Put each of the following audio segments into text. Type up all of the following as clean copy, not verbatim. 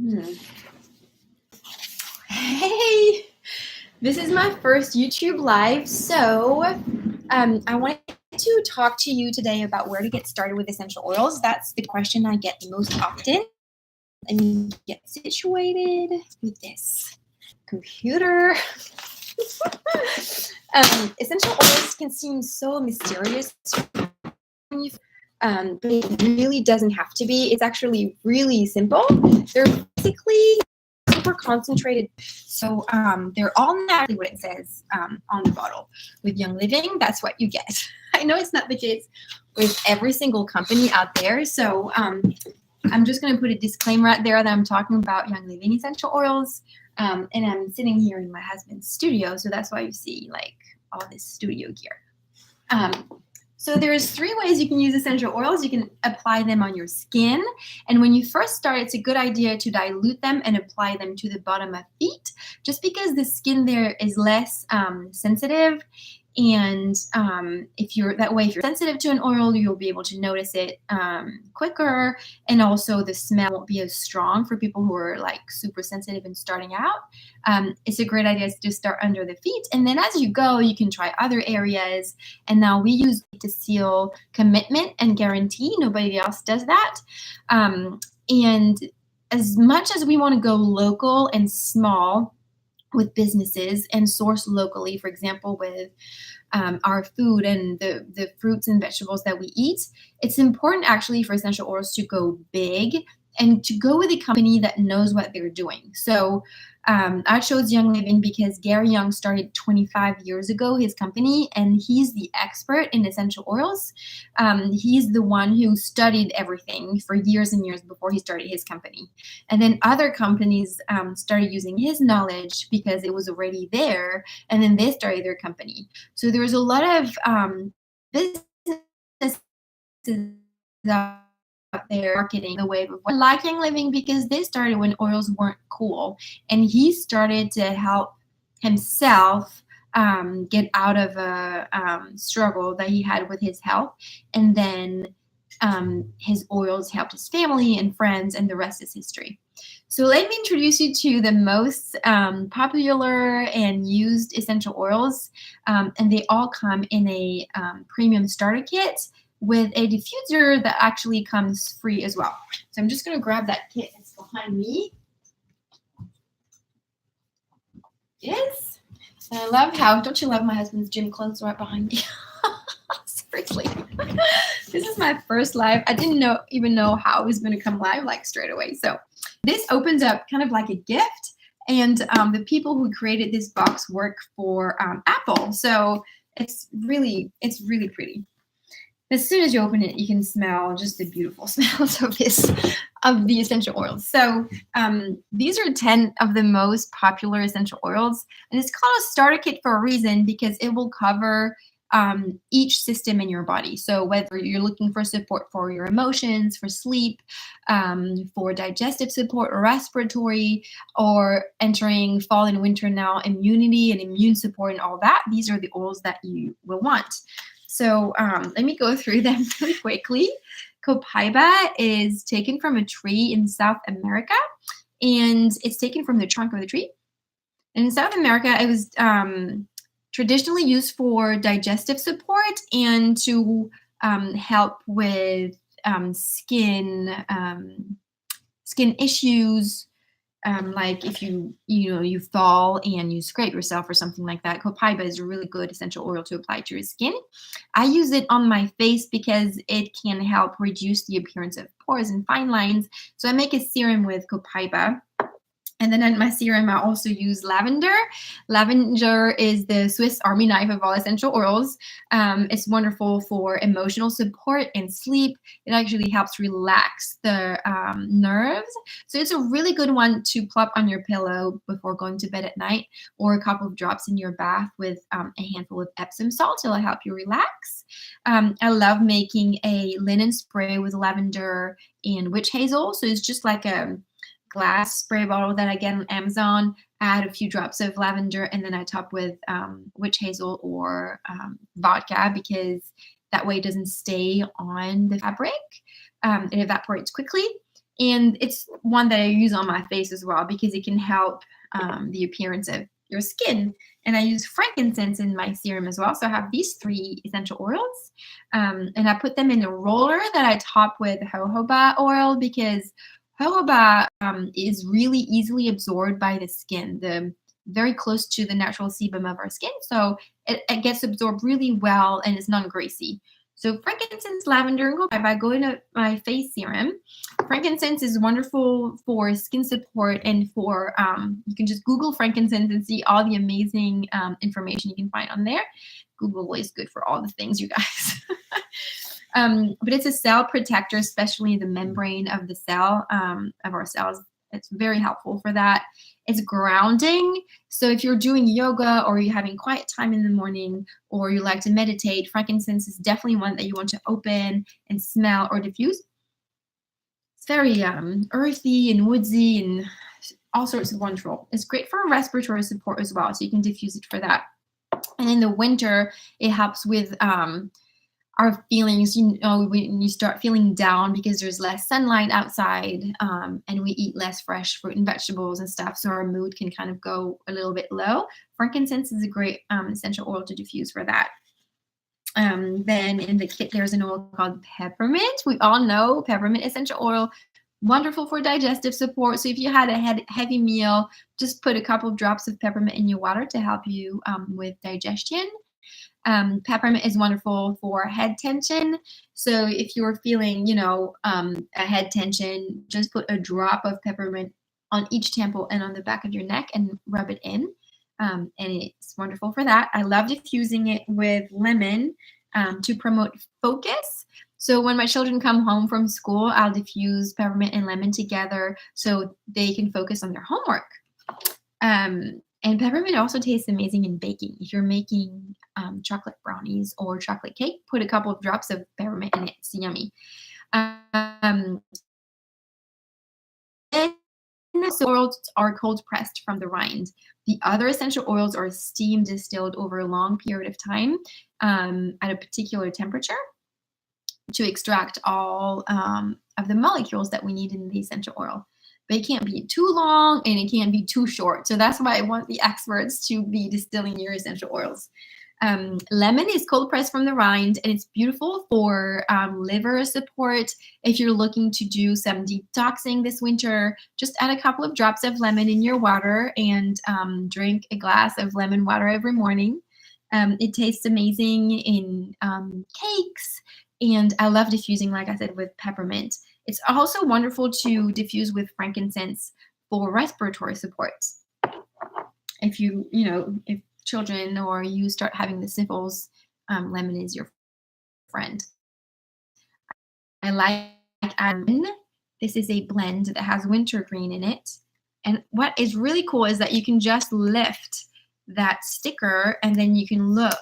Hmm. Hey, this is my first YouTube live, so I wanted to talk to you today about where to get started with essential oils. That's the question I get the most often. Let me get situated with this computer. Essential oils can seem so mysterious, but it really doesn't have to be. It's actually really simple. They're basically super concentrated. So they're all naturally what it says on the bottle. With Young Living, that's what you get. I know it's not the case with every single company out there. So I'm just going to put a disclaimer out there that I'm talking about Young Living essential oils. And I'm sitting here in my husband's studio. So that's why you see like all this studio gear. So there's 3 ways you can use essential oils. You can apply them on your skin. And when you first start, it's a good idea to dilute them and apply them to the bottom of feet, just because the skin there is less sensitive. And if you're sensitive to an oil, you'll be able to notice it quicker. And also the smell won't be as strong for people who are like super sensitive and starting out. It's a great idea to start under the feet. And then as you go, you can try other areas. And now we use to seal commitment and guarantee. Nobody else does that. And as much as we want to go local and small with businesses and source locally, for example, with our food and the fruits and vegetables that we eat, it's important actually for essential oils to go big and to go with a company that knows what they're doing. So I chose Young Living because Gary Young started 25 years ago his company, and he's the expert in essential oils. He's the one who studied everything for years and years before he started his company. And then other companies started using his knowledge because it was already there, and then they started their company. So there was a lot of businesses out there marketing the wave of like Young Living because they started when oils weren't cool, and he started to help himself get out of a struggle that he had with his health, and then his oils helped his family and friends, and the rest is history. So let me introduce you to the most popular and used essential oils, and they all come in a premium starter kit with a diffuser that actually comes free as well. So I'm just going to grab that kit that's behind me. Yes. And I love how, don't you love my husband's gym clothes right behind me? Seriously. This is my first live. I didn't even know how it was going to come live like straight away. So this opens up kind of like a gift. And the people who created this box work for Apple. So it's really pretty. As soon as you open it, you can smell just the beautiful smells of the essential oils. So these are 10 of the most popular essential oils, and it's called a starter kit for a reason because it will cover each system in your body. So whether you're looking for support for your emotions, for sleep, for digestive support or respiratory, or entering fall and winter now, immunity and immune support and all that, these are the oils that you will want. So let me go through them really quickly. Copaiba is taken from a tree in South America, and it's taken from the trunk of the tree. And in South America, it was traditionally used for digestive support and to help with skin issues. Like if you fall and you scrape yourself or something like that, copaiba is a really good essential oil to apply to your skin. I use it on my face because it can help reduce the appearance of pores and fine lines. So I make a serum with copaiba. And then in my serum, I also use lavender. Lavender is the Swiss Army knife of all essential oils. It's wonderful for emotional support and sleep. It actually helps relax the nerves. So it's a really good one to plop on your pillow before going to bed at night, or a couple of drops in your bath with a handful of Epsom salt. It'll help you relax. I love making a linen spray with lavender and witch hazel. So it's just like a glass spray bottle that I get on Amazon. Add a few drops of lavender, and then I top with witch hazel or vodka, because that way it doesn't stay on the fabric. It evaporates quickly. And it's one that I use on my face as well because it can help the appearance of your skin. And I use frankincense in my serum as well. So I have these 3 essential oils, and I put them in a roller that I top with jojoba oil because jojoba is really easily absorbed by the skin, very close to the natural sebum of our skin. So it gets absorbed really well and it's non-greasy. So frankincense, lavender, and gold by going to my face serum. Frankincense is wonderful for skin support and for, you can just Google frankincense and see all the amazing information you can find on there. Google is good for all the things, you guys. But it's a cell protector, especially the membrane of the cell, of our cells. It's very helpful for that. It's grounding. So if you're doing yoga or you're having quiet time in the morning or you like to meditate, frankincense is definitely one that you want to open and smell or diffuse. It's very earthy and woodsy and all sorts of wonderful. It's great for respiratory support as well, so you can diffuse it for that. And in the winter, it helps with our feelings, when you start feeling down because there's less sunlight outside, and we eat less fresh fruit and vegetables and stuff, so our mood can kind of go a little bit low. Frankincense is a great essential oil to diffuse for that. Then in the kit, there's an oil called peppermint. We all know peppermint essential oil, wonderful for digestive support. So if you had a heavy meal, just put a couple of drops of peppermint in your water to help you with digestion. Peppermint is wonderful for head tension. So if you're feeling, a head tension, just put a drop of peppermint on each temple and on the back of your neck and rub it in. And it's wonderful for that. I love diffusing it with lemon to promote focus. So when my children come home from school, I'll diffuse peppermint and lemon together so they can focus on their homework. And peppermint also tastes amazing in baking. If you're making chocolate brownies or chocolate cake, put a couple of drops of peppermint in it. It's yummy. So oils are cold pressed from the rind. The other essential oils are steam distilled over a long period of time at a particular temperature to extract all of the molecules that we need in the essential oil. But it can't be too long and it can't be too short. So that's why I want the experts to be distilling your essential oils. Lemon is cold pressed from the rind, and it's beautiful for liver support. If you're looking to do some detoxing this winter, just add a couple of drops of lemon in your water and drink a glass of lemon water every morning. It tastes amazing in cakes, and I love diffusing, like I said, with peppermint. It's also wonderful to diffuse with frankincense for respiratory support. If if children or you start having the sniffles, lemon is your friend. I like Admin. This is a blend that has wintergreen in it. And what is really cool is that you can just lift that sticker and then you can look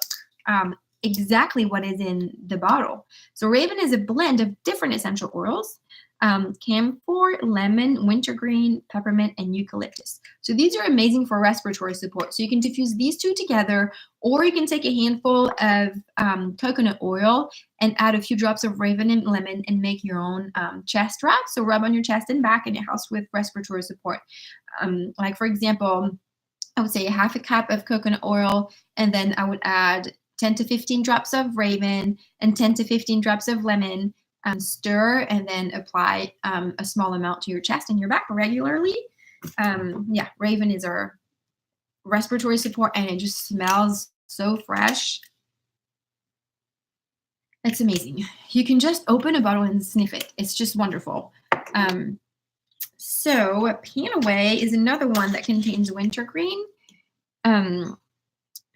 exactly what is in the bottle. So Raven is a blend of different essential oils. Camphor, lemon, wintergreen, peppermint, and eucalyptus. So these are amazing for respiratory support. So you can diffuse these two together, or you can take a handful of coconut oil and add a few drops of Raven and lemon and make your own chest wrap. So rub on your chest and back, and it helps with respiratory support. Like for example, I would say a half a cup of coconut oil, and then I would add 10 to 15 drops of Raven and 10 to 15 drops of lemon. Stir and then apply a small amount to your chest and your back regularly. Raven is our respiratory support, and it just smells so fresh. It's amazing. You can just open a bottle and sniff it. It's just wonderful. So Panaway is another one that contains wintergreen.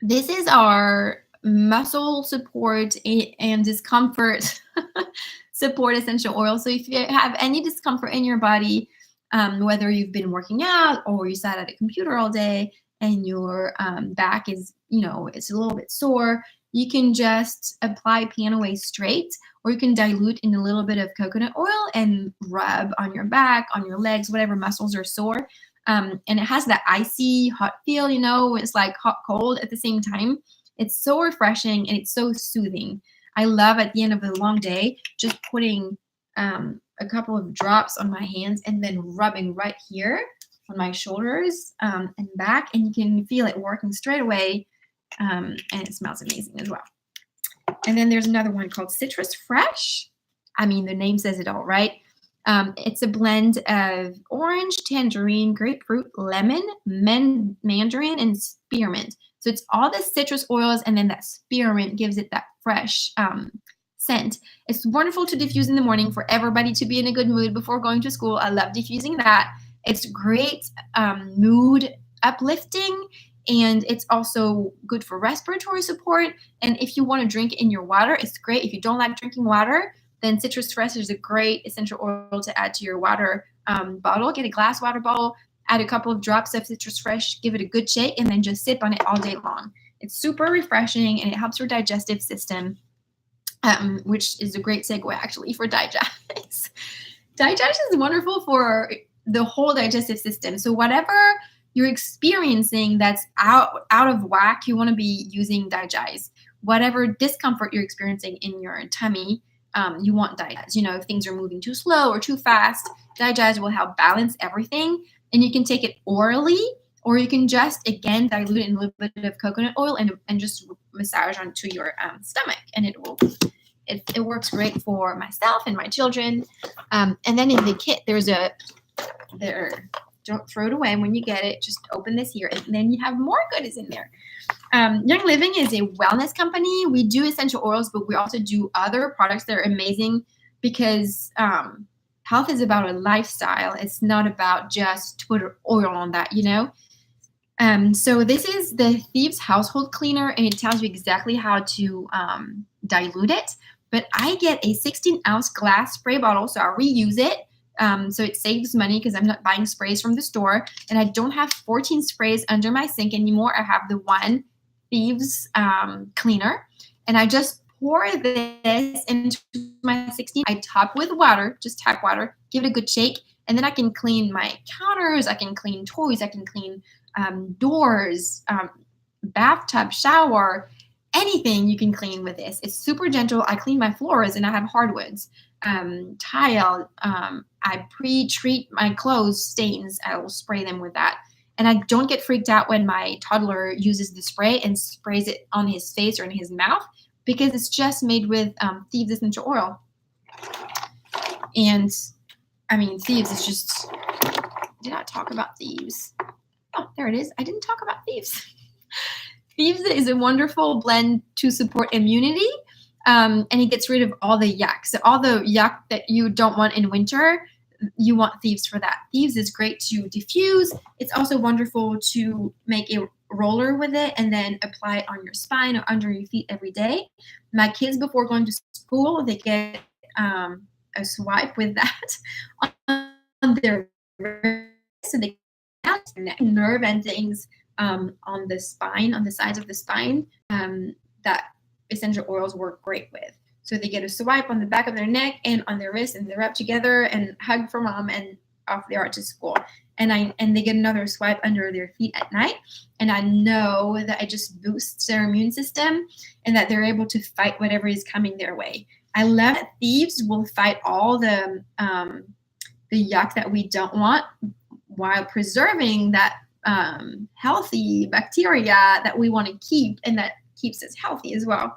This is our muscle support and discomfort support essential oil. So if you have any discomfort in your body, whether you've been working out or you sat at a computer all day and your back is, it's a little bit sore, you can just apply Panaway straight, or you can dilute in a little bit of coconut oil and rub on your back, on your legs, whatever muscles are sore. And it has that icy hot feel, it's like hot cold at the same time. It's so refreshing and it's so soothing. I love at the end of a long day just putting a couple of drops on my hands and then rubbing right here on my shoulders and back, and you can feel it working straight away, and it smells amazing as well. And then there's another one called Citrus Fresh. I mean, the name says it all, right? It's a blend of orange, tangerine, grapefruit, lemon, mandarin, and spearmint. So it's all the citrus oils, and then that spearmint gives it that fresh scent. It's wonderful to diffuse in the morning for everybody to be in a good mood before going to school. I love diffusing that. It's great mood uplifting, and it's also good for respiratory support. And if you want to drink in your water, it's great. If you don't like drinking water, then Citrus Fresh is a great essential oil to add to your water bottle. Get a glass water bottle, add a couple of drops of Citrus Fresh, give it a good shake, and then just sip on it all day long. It's super refreshing, and it helps your digestive system, which is a great segue actually for digest. Digestion is wonderful for the whole digestive system. So whatever you're experiencing that's out of whack, you want to be using Digest. Whatever discomfort you're experiencing in your tummy, you want Digest. You know, if things are moving too slow or too fast, Digest will help balance everything. And you can take it orally, or you can just, again, dilute it in a little bit of coconut oil and just massage onto your stomach. And it works great for myself and my children. And then in the kit, don't throw it away when you get it. Just open this here, and then you have more goodies in there. Young Living is a wellness company. We do essential oils, but we also do other products that are amazing because health is about a lifestyle. It's not about just put oil on that, you know? So this is the Thieves Household Cleaner, and it tells you exactly how to dilute it. But I get a 16-ounce glass spray bottle, so I reuse it. So it saves money because I'm not buying sprays from the store, and I don't have 14 sprays under my sink anymore. I have the one Thieves cleaner, and I just pour this into my 16. I top with water, just tap water, give it a good shake, and then I can clean my counters, I can clean toys, I can clean doors, bathtub, shower, anything you can clean with this. It's super gentle. I clean my floors, and I have hardwoods. Tile. I pre-treat my clothes stains. I will spray them with that. And I don't get freaked out when my toddler uses the spray and sprays it on his face or in his mouth, because it's just made with Thieves essential oil. And I mean, Thieves is just, did I talk about Thieves? Oh, there it is. I didn't talk about Thieves. Thieves is a wonderful blend to support immunity. And it gets rid of all the yuck. So all the yuck that you don't want in winter, you want Thieves for that. Thieves is great to diffuse. It's also wonderful to make a roller with it and then apply it on your spine or under your feet every day. My kids, before going to school, they get a swipe with that on their wrist, so they have nerve endings on the spine, on the sides of the spine, that essential oils work great with. So they get a swipe on the back of their neck and on their wrist, and they're up together and hug for mom, and off they are to school. And they get another swipe under their feet at night. And I know that it just boosts their immune system and that they're able to fight whatever is coming their way. I love that Thieves will fight all the yuck that we don't want while preserving that healthy bacteria that we want to keep, and that keeps us healthy as well.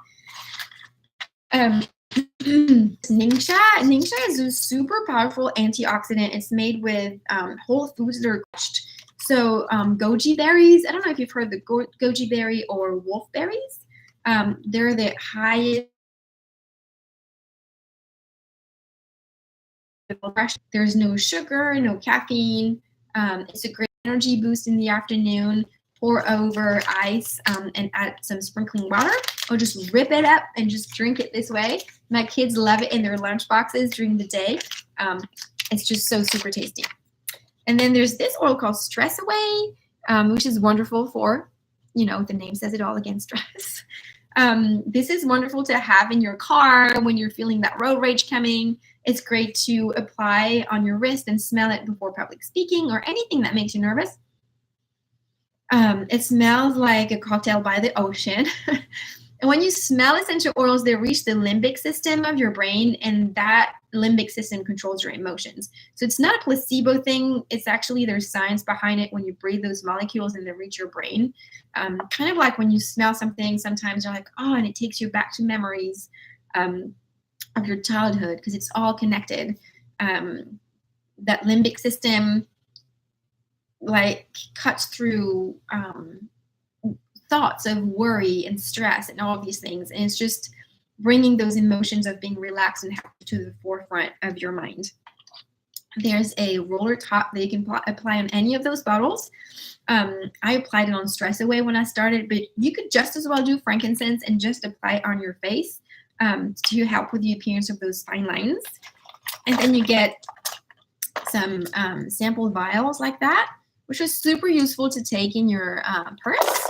Ningxia is a super powerful antioxidant. It's made with whole foods that are crushed. So goji berries, I don't know if you've heard the goji berry or wolf berries. They're the highest. There's no sugar, no caffeine. It's a great energy boost in the afternoon. Pour over ice and add some sprinkling water, or just rip it up and just drink it this way. My kids love it in their lunch boxes during the day. It's just so super tasty. And then there's this oil called Stress Away, which is wonderful for, the name says it all, against stress. This is wonderful to have in your car when you're feeling that road rage coming. It's great to apply on your wrist and smell it before public speaking or anything that makes you nervous. It smells like a cocktail by the ocean. And when you smell essential oils, they reach the limbic system of your brain, and that limbic system controls your emotions. So it's not a placebo thing. It's actually, there's science behind it. When you breathe those molecules and they reach your brain, kind of like when you smell something, sometimes you're like, oh, and it takes you back to memories of your childhood, because it's all connected. That limbic system like cuts through thoughts of worry and stress and all of these things, and it's just bringing those emotions of being relaxed and happy to the forefront of your mind. There's a roller top that you can apply on any of those bottles. I applied it on Stress Away when I started, but you could just as well do frankincense and just apply it on your face to help with the appearance of those fine lines. And then you get some sample vials like that, which is super useful to take in your purse,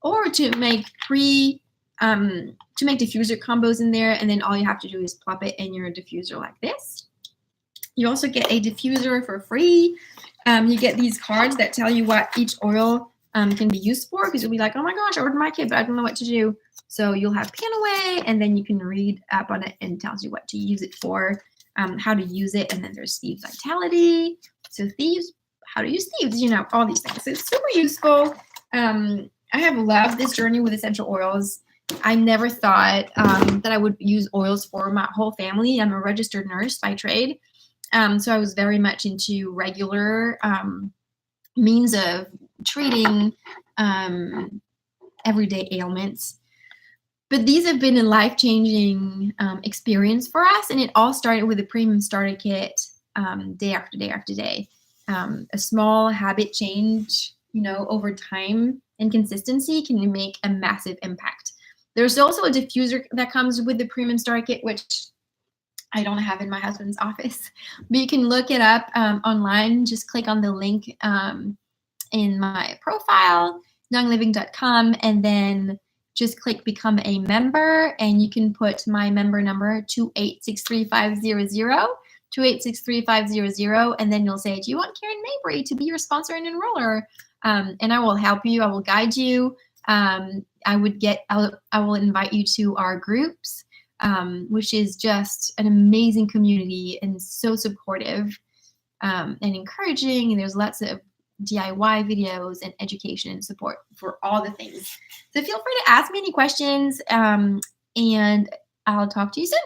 or to make diffuser combos in there, and then all you have to do is plop it in your diffuser like this. You also get a diffuser for free. You get these cards that tell you what each oil can be used for, because you'll be like, oh my gosh, I ordered my kit, but I don't know what to do. So you'll have Piano Away, and then you can read up on it, and it tells you what to use it for, how to use it. And then there's Thieves Vitality. So Thieves, how to use Thieves, all these things. So it's super useful. I have loved this journey with essential oils. I never thought that I would use oils for my whole family. I'm a registered nurse by trade. So I was very much into regular means of treating everyday ailments. But these have been a life-changing experience for us. And it all started with a premium starter kit, day after day after day. A small habit change, over time and consistency can make a massive impact. There's also a diffuser that comes with the premium starter kit, which I don't have in my husband's office, but you can look it up online. Just click on the link in my profile, youngliving.com, and then just click become a member, and you can put my member number 2863500, 2863500, and then you'll say, do you want Karen Mabry to be your sponsor and enroller? And I will help you. I will guide you. I will invite you to our groups, which is just an amazing community and so supportive and encouraging. And there's lots of DIY videos and education and support for all the things. So feel free to ask me any questions, and I'll talk to you soon.